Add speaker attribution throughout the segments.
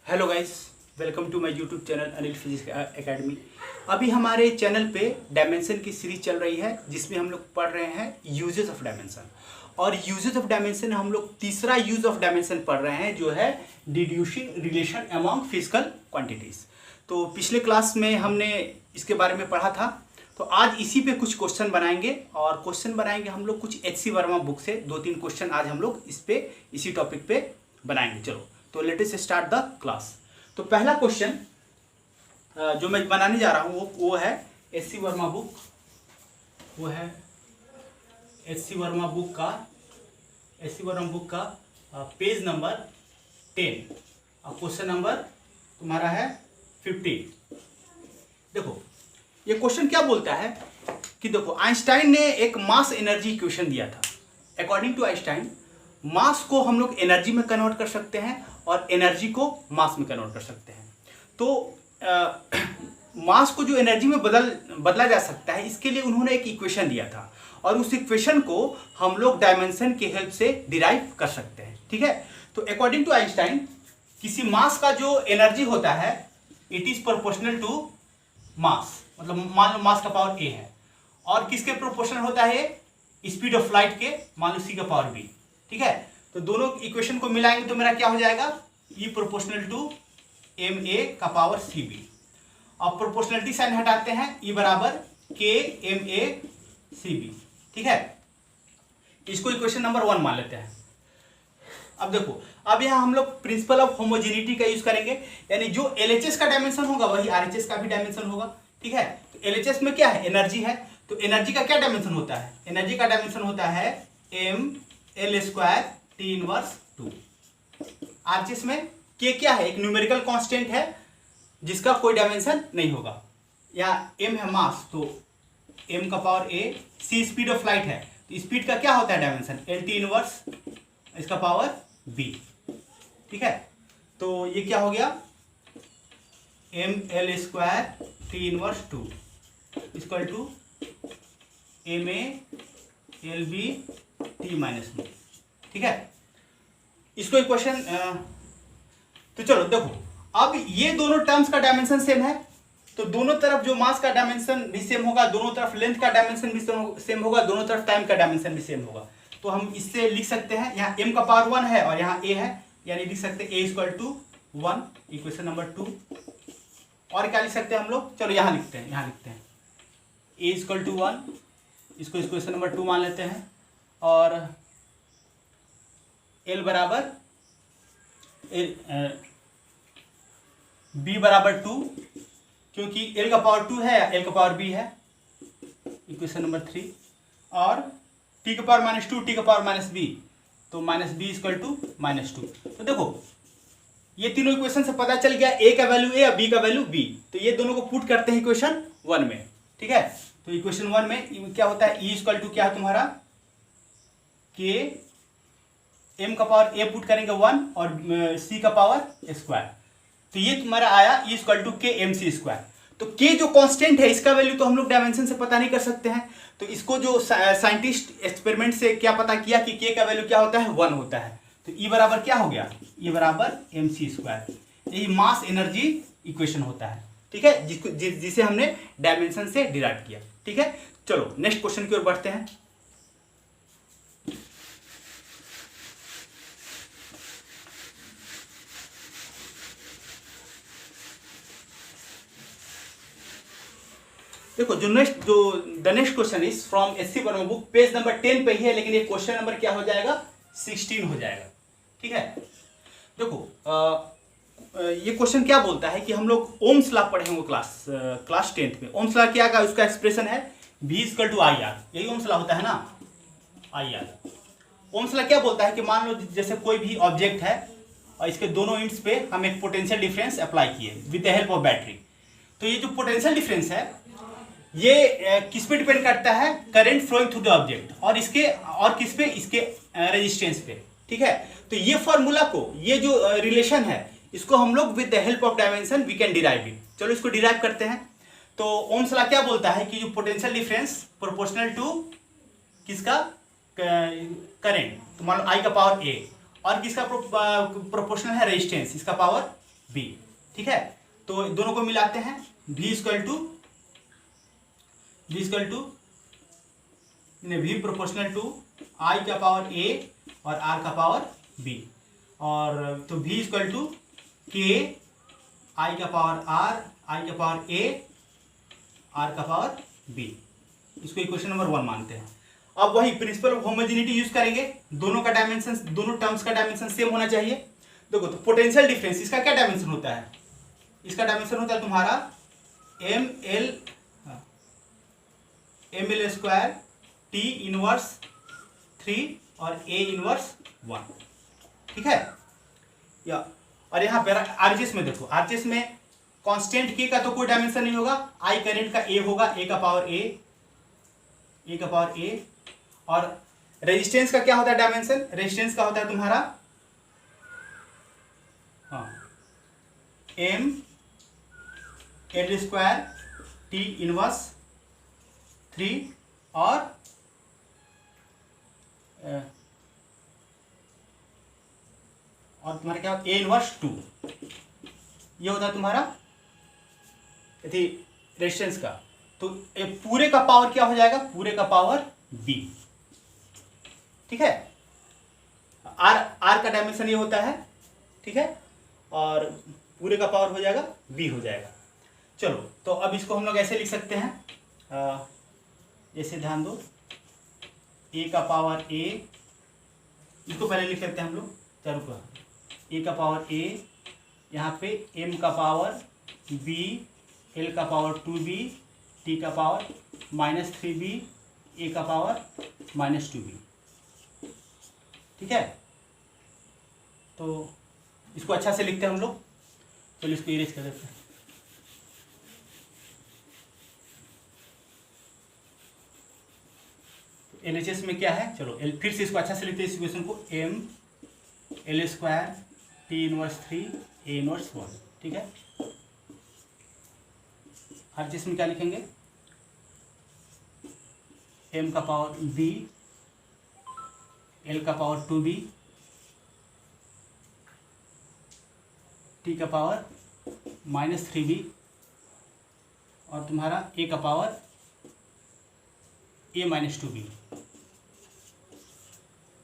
Speaker 1: Hello guys, welcome to my YouTube channel Anil physics academy. अभी हमारे channel पे dimension की सीरीज चल रही है जिसमें हम लोग पढ़ रहे हैं यूजेस ऑफ डायमेंशन। और यूजेस ऑफ डायमेंशन हम लोग तीसरा यूज ऑफ डायमेंशन पढ़ रहे हैं जो है डिड्यूसिंग रिलेशन अमॉन्ग फिजिकल क्वांटिटीज। तो पिछले क्लास में हमने इसके बारे में पढ़ा था, तो आज इसी पे कुछ क्वेश्चन बनाएंगे और क्वेश्चन बनाएंगे हम लोग कुछ एच सी वर्मा बुक से। 2-3 क्वेश्चन आज हम लोग इसी टॉपिक पे बनाएंगे। चलो तो let us start the class. तो पहला क्वेश्चन जो मैं बनाने जा रहा हूँ वो है एच सी वर्मा बुक, वो है एच सी वर्मा बुक का पेज नंबर 10 और क्वेश्चन नंबर तुम्हारा है 15। देखो ये क्वेश्चन क्या बोलता है कि देखो आइंस्टाइन ने एक मास एनर्जी इक्वेशन दिया था। अकॉर्डिंग टू आइंस्टाइन मास को हम लोग एनर्जी में कन्वर्ट कर सकते हैं और एनर्जी को मास में कन्वर्ट कर सकते हैं। तो मास को जो एनर्जी में बदला जा सकता है, इसके लिए उन्होंने एक इक्वेशन दिया था और उस इक्वेशन को हम लोग डायमेंशन की हेल्प से डिराइव कर सकते हैं। ठीक है, तो अकॉर्डिंग टू आइंस्टाइन किसी मास का जो एनर्जी होता है it is proportional to mass, मतलब मान लो मास का पावर ए है और किसके प्रोपोर्शनल होता है, स्पीड ऑफ लाइट के, मान लो सी का पावर बी। ठीक है, तो दोनों इक्वेशन को मिलाएंगे तो मेरा क्या हो जाएगा, ई प्रोपोर्शनल टू एम ए का पावर सी बी। अब प्रोपोर्शनलिटी साइन हटाते हैं, ई बराबर के एम ए सी बी। ठीक है, इसको इक्वेशन नंबर 1 मान लेते हैं। अब देखो, अब यहाँ हम लोग प्रिंसिपल ऑफ होमोजेनिटी का यूज करेंगे, यानी जो एलएचएस का डायमेंशन होगा वही आरएचएस का भी डायमेंशन होगा। ठीक है, तो एलएचएस में क्या है, एनर्जी है, तो एनर्जी का क्या डायमेंशन होता है, एनर्जी का डायमेंशन होता है M L square T inverse 2। RHS में के क्या है, एक न्यूमेरिकल कांस्टेंट है जिसका कोई डायमेंशन नहीं होगा। या एम है मास, तो एम का power a, c speed of light है, तो स्पीड का क्या होता है डायमेंशन, एल टी इनवर्स इसका पावर बी। ठीक है, तो ये क्या हो गया, M L square T inverse 2 equal to M a L b T minus b. ठीक है, इसको इक्वेशन तो चलो देखो, अब ये दोनों टर्म्स का डायमेंशन सेम है, तो दोनों तरफ जो मास का डायमेंशन भी सेम होगा, दोनों तरफ लेंथ का डायमेंशन भी सेम होगा, दोनों तरफ टाइम का डायमेंशन भी सेम होगा। तो हम इससे लिख सकते हैं, यहाँ m का पावर 1 है और यहाँ a है, यानी लिख सकते हैं a equal to 1, equation number 2। और क्या लिख सकते हैं हम लोग, चलो यहाँ लिखते हैं, a इक्वल टू 1, इसको इक्वेशन नंबर 2 मान लेते हैं। और l बराबर b बराबर 2, क्योंकि l का पावर 2 है, l का पावर b है, इक्वेशन नंबर 3। और t का पावर -2, t का पावर -b, तो -b इक्वल टू -2। तो देखो ये तीनों इक्वेशन से पता चल गया, a का वैल्यू a और b का वैल्यू b, तो ये दोनों को पुट करते हैं इक्वेशन 1 में। ठीक है, तो इक्वेशन 1 में क्या होता है, e इक्वल टू क्या है तुम्हारा, k m का पावर a पुट करेंगे 1 और c का पावर स्क्वायर, तो ये तुम्हारा आया e equal to k m c square. तो k जो कांस्टेंट है इसका वैल्यू तो हम लोग डायमेंशन से पता नहीं कर सकते हैं, तो इसको जो साइंटिस्ट एक्सपेरिमेंट से क्या पता किया कि k का वैल्यू क्या होता है, 1 होता है। तो e बराबर क्या हो गया, e बराबर एम सी स्क्वायर। यही मास एनर्जी इक्वेशन होता है। ठीक है, जिसे हमने डायमेंशन से डिराइव किया। ठीक है, चलो नेक्स्ट क्वेश्चन की ओर बढ़ते हैं। देखो the next question is from H C Verma book, page number 10 पे ही है, लेकिन ये क्वेश्चन नंबर क्या हो जाएगा, 16 हो जाएगा। ठीक है, देखो ये क्वेश्चन क्या बोलता है कि हम लोग ओम्स लॉ पढ़े होंगे क्लास 10th में। ओम्स लॉ क्या का उसका एक्सप्रेशन है V equal to I R, यही ओम्स लॉ होता है ना, आई आर। ओम्स लॉ क्या बोलता है कि मान लो जैसे कोई भी ऑब्जेक्ट है और इसके दोनों एंड्स पे हम एक पोटेंशियल डिफरेंस अप्लाई किए with the help of battery. तो ये जो पोटेंशियल डिफरेंस है ये किस पे डिपेंड करता है, current flowing through the object, और किस पे, इसके रेजिस्टेंस पे। ठीक है, तो ये फॉर्मूला को, ये जो रिलेशन है, इसको हम लोग with the help of dimension we can derive it. चलो इसको डिराइव करते हैं। तो ओम्स लॉ क्या बोलता है कि जो पोटेंशियल डिफरेंस प्रोपोर्शनल टू किसका, करंट, तो मान लो आई का पावर ए, और किसका प्रोपोर्शनल है रेजिस्टेंस, इसका पावर बी। ठीक है, तो दोनों को मिलाते हैं, v इक्वल टू आई का पावर a और r का पावर b, और तो v इक्वल टू के आई का पावर r, आई का पावर a, r का पावर b। इसको इक्वेशन नंबर 1 मानते हैं। अब वही प्रिंसिपल ऑफ होमोजेनिटी यूज करेंगे, दोनों का डायमेंशन, दोनों टर्म्स का डायमेंशन सेम होना चाहिए। देखो तो पोटेंशियल डिफरेंस, इसका क्या डायमेंशन होता है? इसका डायमेंशन होता है तुम्हारा M L square T inverse 3 और ए इनवर्स 1। ठीक है, या और यहाँ पे आरजीएस में देखो, आरजीएस में कांस्टेंट के का तो कोई डायमेंशन नहीं होगा, आई करेंट का ए होगा, ए का पावर ए, और रेजिस्टेंस का क्या होता है डायमेंशन? रेजिस्टेंस का होता है तुम्हारा M L square T inverse 3 और तुम्हारा क्या ए इनवर्स 2, ये होता है तुम्हारा रेजिस्टेंस का। तो पूरे का पावर क्या हो जाएगा? पूरे का पावर b। ठीक है, r का डायमेंशन ये होता है। ठीक है, और पूरे का पावर हो जाएगा b हो जाएगा। चलो तो अब इसको हम लोग ऐसे लिख सकते हैं, जैसे ध्यान दो, a का पावर a, इसको पहले लिख सकते हैं हम लोग, चारों का a का पावर a, यहाँ पे m का पावर b, l का पावर 2b, t का पावर -3b, a का पावर -2b। ठीक है, तो इसको अच्छा से लिखते हैं हम लोग। चलो इसको इरेज कर देते हैं। एलएचएस में क्या है, चलो फिर से इसको अच्छा से लिखते हैं इस इक्वेशन को, M L square T inverse 3 A inverse 1। ठीक है, हर चीज में क्या लिखेंगे? एम का पावर बी, एल का पावर 2b, टी का पावर -3b, और तुम्हारा ए का पावर a -2b।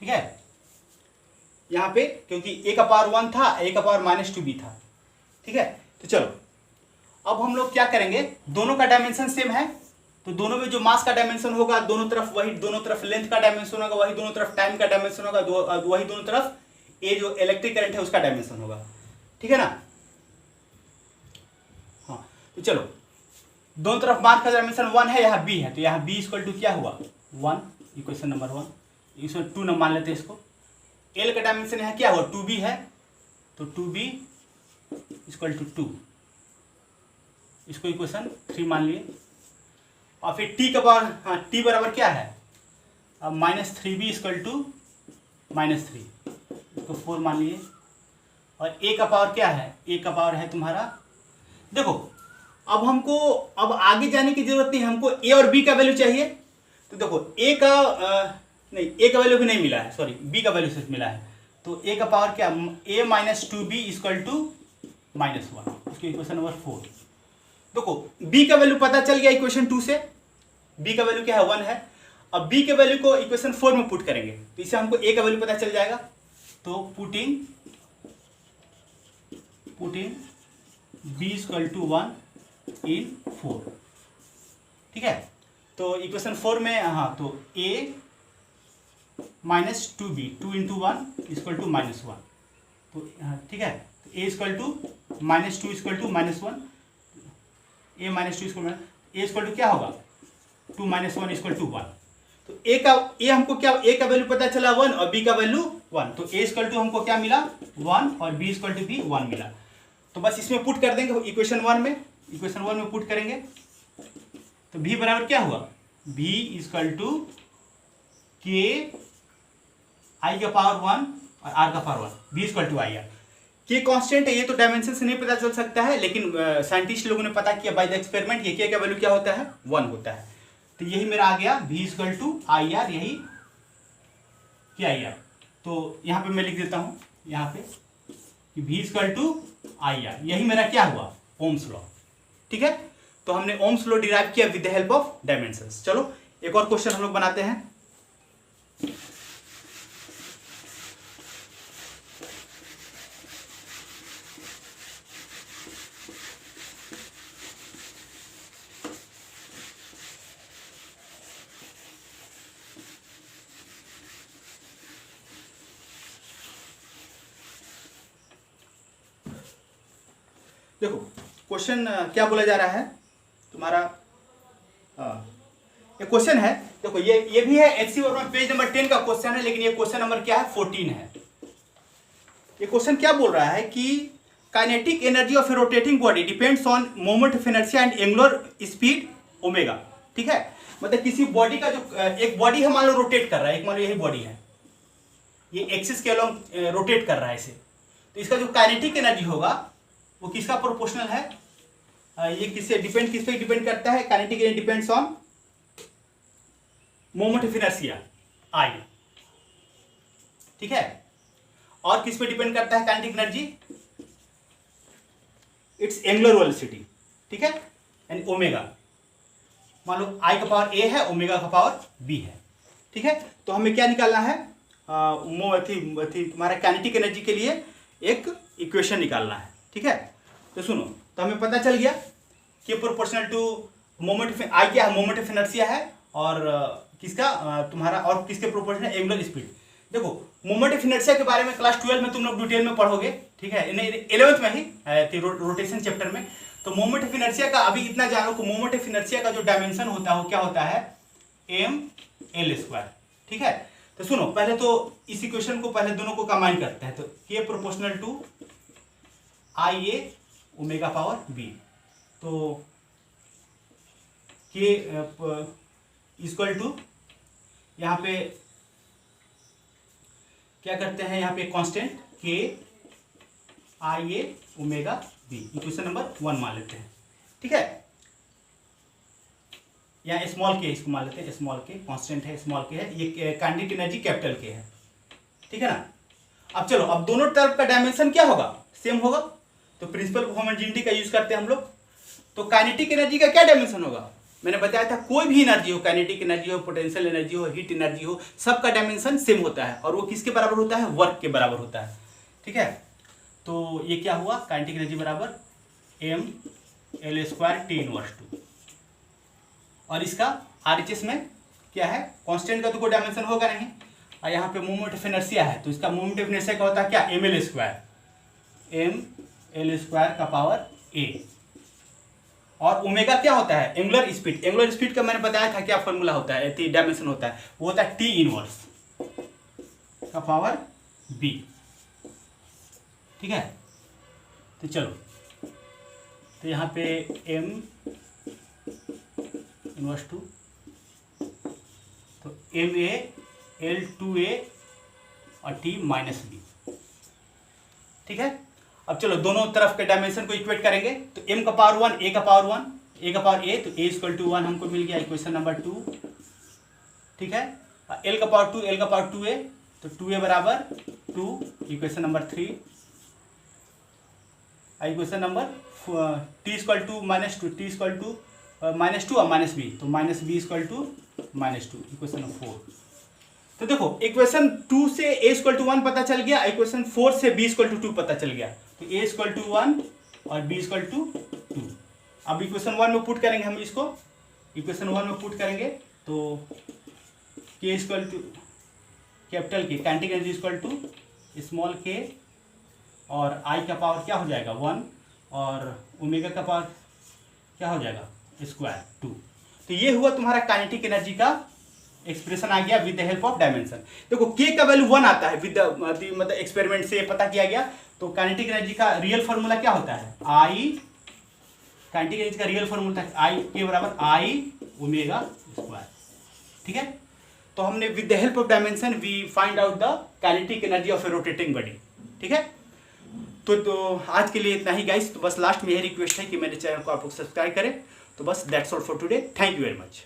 Speaker 1: ठीक है, यहाँ पे क्योंकि a का पावर 1 था, a का पावर -2b था। ठीक है, तो चलो अब हम लोग क्या करेंगे, दोनों का डायमेंशन सेम है, तो दोनों में जो मास का डायमेंशन होगा, दोनों तरफ वही, दोनों तरफ लेंथ का डायमेंशन होगा वही, दोनों तरफ टाइम का डायमेंशन होगा वही, दोनों तरफ ये जो इलेक्ट्रिक करंट है उसका डायमेंशन होगा। ठीक है ना? हाँ, तो चलो दोनों तरफ मास का डायमेंशन 1 है, यहाँ b है, तो यहाँ b इक्वल टू क्या हुआ 1, इक्वेशन नंबर 1। इसमें 2 मान लेते हैं इसको। l का डायमेंशन यहाँ क्या हुआ 2b है, तो 2b इक्वल टू 2, इसको इक्वेशन 3 मान लिए। और फिर t का पावर, हाँ t बराबर क्या है, अब -3b इक्वल टू -3, इसको 4 मान लिए। और a का पावर क्या है, a का पावर है तुम्हारा, देखो अब हमको अब आगे जाने की जरूरत नहीं, हमको a और b का वैल्यू चाहिए। तो देखो a का नहीं, a का वैल्यू भी नहीं मिला है, सॉरी b का वैल्यू सिर्फ मिला है। तो a का पावर क्या, a -2b इक्वल टू -1, उसकी इक्वेशन नंबर 4। देखो b का वैल्यू पता चल गया इक्वेशन 2 से, b का वैल्यू क्या है 1 है। अब b के वैल्यू को इक्वेशन 4 में पुट करेंगे तो इससे हमको a का वैल्यू पता चल जाएगा। तो पुटिंग b इक्वल टू 1 इन 4। ठीक है, तो इक्वेशन 4 में, हाँ तो a -2b 2 into 1 equal to -1, तो ठीक है, तो a equal to -2 equal to -1, a -2 equal a equal to क्या होगा 2 - 1 इक्वल टू 1। तो a हमको क्या, a का वैल्यू पता चला 1 और b का वैल्यू 1, तो a इक्वल टू हमको क्या मिला 1 और b इक्वल टू भी 1 मिला। तो बस इसमें पुट कर देंगे इक्वेशन 1 में, इक्वेशन 1 में पुट करेंगे तो b बराबर क्या हुआ, b इक्वल टू के आई का पावर 1 और r का power 1, b equal to I R. K constant है, ये तो डायमेंशन से नहीं पता चल सकता है, लेकिन साइंटिस्ट लोगों ने पता किया बाय द एक्सपेरिमेंट, ये के का वैल्यू क्या होता है 1 होता है। तो यही मेरा आ गया v equal to I R, यही के आई आर। तो यहाँ पे मैं लिख देता हूँ, यहाँ पे कि V equal to I R, यही मेरा क्या हुआ, ओम्स लॉ। ठीक है, तो हमने ओम्स लॉ डिराइव किया with the help of dimensions. चलो एक और क्वेश्चन हम लोग बनाते हैं। देखो क्वेश्चन क्या बोला जा रहा है तुम्हारा, ये क्वेश्चन है, देखो ये भी है एचसी वर्मा पेज नंबर 10 का क्वेश्चन है, लेकिन ये क्वेश्चन नंबर क्या है, 14 है। ये क्वेश्चन क्या बोल रहा है कि kinetic energy of a rotating body depends on moment of inertia and angular speed omega. ठीक है, मतलब किसी बॉडी का जो एक बॉडी है मान लो रोटेट कर रहा है, एक मान लो यही बॉडी है, ये एक्सिस के अलोंग रोटेट कर रहा है इसे, तो इसका जो काइनेटिक एनर्जी होगा वो किसका प्रोपोर्शनल है, ये किससे डिपेंड, किस पे डिपेंड करता है, kinetic energy depends on moment of inertia I. ठीक है, और किस पे डिपेंड करता है kinetic energy, it's angular velocity. ठीक है, यानी ओमेगा, मान लो आई का पावर ए है, ओमेगा का पावर बी है। ठीक है, तो हमें क्या निकालना है, तुम्हारा काइनेटिक एनर्जी के लिए एक इक्वेशन निकालना है। ठीक है, तो सुनो, तो हमें पता चल गया कि प्रोपोर्शनल टू मोमेंट ऑफ आई क्या है, मोमेंट ऑफ इनर्शिया है, और किसका तुम्हारा, और किसके प्रोपोर्शनल, एंगुलर स्पीड। देखो मोमेंट ऑफ इनर्शिया के बारे में क्लास 12 में तुम लोग डिटेल में पढ़ोगे। ठीक है, 11th में ही रोटेशन चैप्टर में। तो मोमेंट ऑफ इनर्शिया का अभी इतना जानो कि मोमेंट ऑफ इनर्शिया का जो डायमेंशन होता है वो क्या होता है, ml²। ठीक है, तो सुनो, पहले तो इस इक्वेशन को पहले दोनों को कंबाइन करते हैं, तो K proportional to I a omega power b, तो के इक्वल टू, यहाँ पे क्या करते हैं, यहाँ पे कांस्टेंट के आई a omega B, equation number 1 मान लेते हैं। ठीक है, यहाँ स्मॉल के इसको मान लेते हैं, स्मॉल के कांस्टेंट है, स्मॉल के है, ये काइनेटिक एनर्जी कैपिटल के है। ठीक है ना, अब चलो, अब दोनों तरफ का डायमेंशन क्या होगा, सेम होगा, तो प्रिंसिपल ऑफ होमोजेनिटी का यूज करते हैं हम लोग। तो काइनेटिक एनर्जी का क्या डायमेंशन होगा, मैंने बताया था कोई भी एनर्जी हो, काइनेटिक एनर्जी हो, पोटेंशियल एनर्जी हो, हीट एनर्जी हो, सबका डायमेंशन सेम होता है, और वो किसके बराबर होता है, वर्क के बराबर होता है। ठीक है, तो ये क्या हुआ, काइनेटिक एनर्जी बराबर ml² T−2, और इसका RHS में क्या है, कांस्टेंट का तो कोई डायमेंशन होगा नहीं, और यहाँ पे मोमेंट ऑफ इनर्शिया है, तो इसका मोमेंट ऑफ इनर्शिया का होता है क्या, ml² का पावर a, और ओमेगा क्या होता है, एंगुलर स्पीड। एंगुलर स्पीड का मैंने बताया था क्या फॉर्मूला होता है, डायमेंशन होता है, वो होता है T−1 का पावर b। ठीक है, तो चलो, तो यहाँ पे m−2, तो ma l2a और t−b। ठीक है, अब चलो दोनों तरफ के डायमेंशन को इक्वेट करेंगे, तो m का पावर 1, a का पावर 1, a का पावर a, तो a इक्वल टू 1 हमको मिल गया, इक्वेशन नंबर 2। ठीक है, l का पावर 2, l का पावर 2a, तो 2a बराबर 2, equation number 3। Equation number t equal to -2, t equal to -2 और -b, तो -b equal to -2, equation number 4। तो देखो इक्वेशन 2 से a इक्वल टू 1 पता चल गया, इक्वेशन 4 से b इक्वल टू 2 पता चल गया, तो a इक्वल टू 1 और b इक्वल टू 2। अब इक्वेशन 1 में पुट करेंगे हम इसको, इक्वेशन 1 में पुट करेंगे, तो k equal to capital K, kinetic energy equal to small k, और i का पावर क्या हो जाएगा 1, और ओमेगा का पावर क्या हो जाएगा स्क्वायर 2। तो ये हुआ तुम्हारा काइनेटिक एनर्जी का एक्सप्रेशन आ गया with the help of dimension. देखो k का वैल्यू 1 आता है विद मतलब एक्सपेरिमेंट से पता किया गया, तो काइनेटिक एनर्जी का रियल फार्मूला क्या होता है, आई, काइनेटिक एनर्जी का रियल फार्मूला है आई के बराबर आई ओमेगा स्क्वायर। ठीक है, तो हमने with the help of dimension we find out the kinetic energy of a rotating body. ठीक है, तो आज के लिए इतना ही गाइस। तो बस लास्ट में यही रिक्वेस्ट है कि मेरे चैनल को आप लोग सब्सक्राइब करें। तो बस that's all for today, thank you very much.